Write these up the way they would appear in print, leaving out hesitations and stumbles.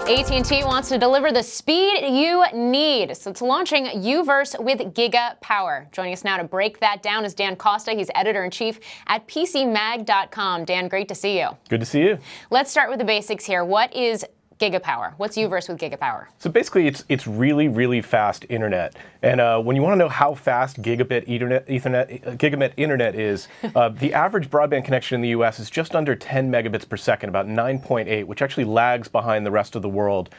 AT&T wants to deliver the speed you need, so it's launching UVerse with Giga Power. Joining us now to break that down is Dan Costa. He's editor-in-chief at PCMag.com. Dan, great to see you. Good to see you. Let's start with the basics here. What is Giga Power? What's UVerse with Giga Power? So basically, it's really, really fast internet. And when you want to know how fast gigabit internet is, the average broadband connection in the U.S. is just under 10 megabits per second, about 9.8, which actually lags behind the rest of the world.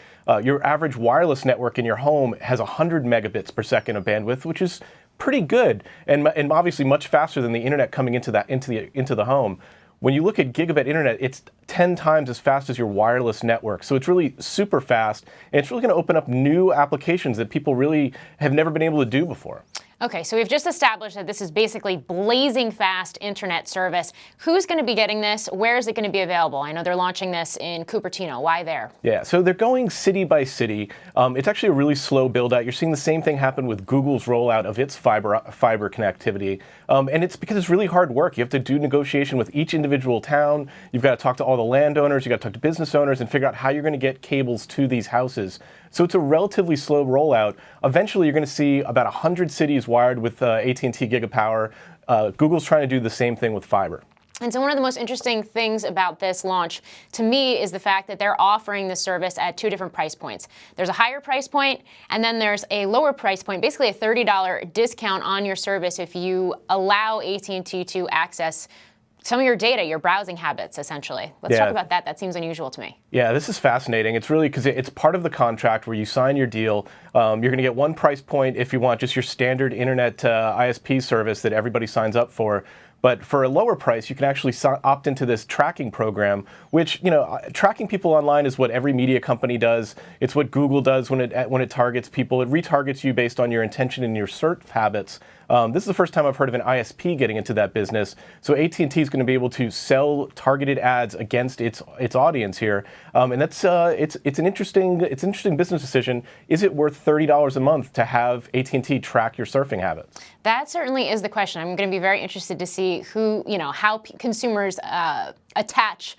Your average wireless network in your home has 100 megabits per second of bandwidth, which is pretty good, and obviously much faster than the internet coming into the home. When you look at gigabit internet, it's 10 times as fast as your wireless network. So it's really super fast, and it's really going to open up new applications that people really have never been able to do before. Okay, so we've just established that this is basically blazing fast internet service. Who's going to be getting this? Where is it going to be available? I know they're launching this in Cupertino. Why there? Yeah, so they're going city by city. It's actually a really slow build out. You're seeing the same thing happen with Google's rollout of its fiber connectivity. And it's because it's really hard work. You have to do negotiation with each individual town. You've got to talk to all the landowners. You've got to talk to business owners and figure out how you're going to get cables to these houses. So it's a relatively slow rollout. Eventually, you're going to see about 100 cities wired with AT&T Giga Power. Google's trying to do the same thing with fiber. And so one of the most interesting things about this launch, to me, is the fact that they're offering the service at two different price points. There's a higher price point, and then there's a lower price point, basically a $30 discount on your service if you allow AT&T to access some of your data, your browsing habits, essentially. Let's talk about that. That seems unusual to me. Yeah, this is fascinating. It's really because it's part of the contract where you sign your deal. You're going to get one price point if you want just your standard internet ISP service that everybody signs up for. But for a lower price, you can actually opt into this tracking program, which, tracking people online is what every media company does. It's what Google does when it targets people. It retargets you based on your intention and your search habits. This is the first time I've heard of an ISP getting into that business. So AT&T is going to be able to sell targeted ads against its audience here, and that's it's an interesting business decision. Is it worth $30 a month to have AT&T track your surfing habits? That certainly is the question. I'm going to be very interested to see how consumers attach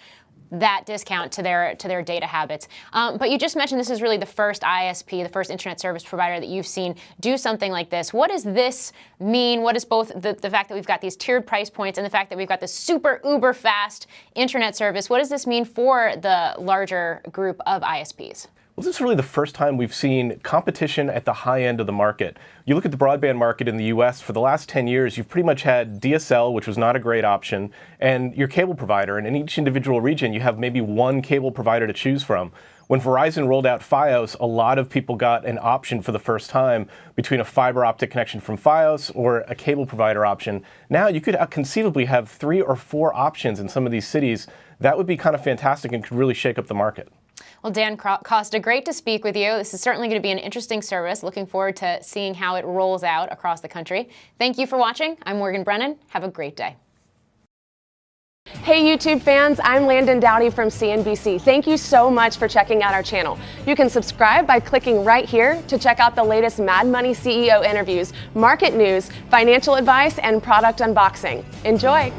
that discount to their data habits. But you just mentioned this is really the first ISP, the first internet service provider that you've seen do something like this. What does this mean? What is both the fact that we've got these tiered price points and the fact that we've got this super uber fast internet service? What does this mean for the larger group of ISPs? Well, this is really the first time we've seen competition at the high end of the market. You look at the broadband market in the U.S., for the last 10 years, you've pretty much had DSL, which was not a great option, and your cable provider. And in each individual region, you have maybe one cable provider to choose from. When Verizon rolled out Fios, a lot of people got an option for the first time between a fiber optic connection from Fios or a cable provider option. Now you could conceivably have 3 or 4 options in some of these cities. That would be kind of fantastic and could really shake up the market. Well, Dan Costa, great to speak with you. This is certainly going to be an interesting service. Looking forward to seeing how it rolls out across the country. Thank you for watching. I'm Morgan Brennan. Have a great day. Hey YouTube fans, I'm Landon Dowdy from CNBC. Thank you so much for checking out our channel. You can subscribe by clicking right here to check out the latest Mad Money CEO interviews, market news, financial advice, and product unboxing. Enjoy!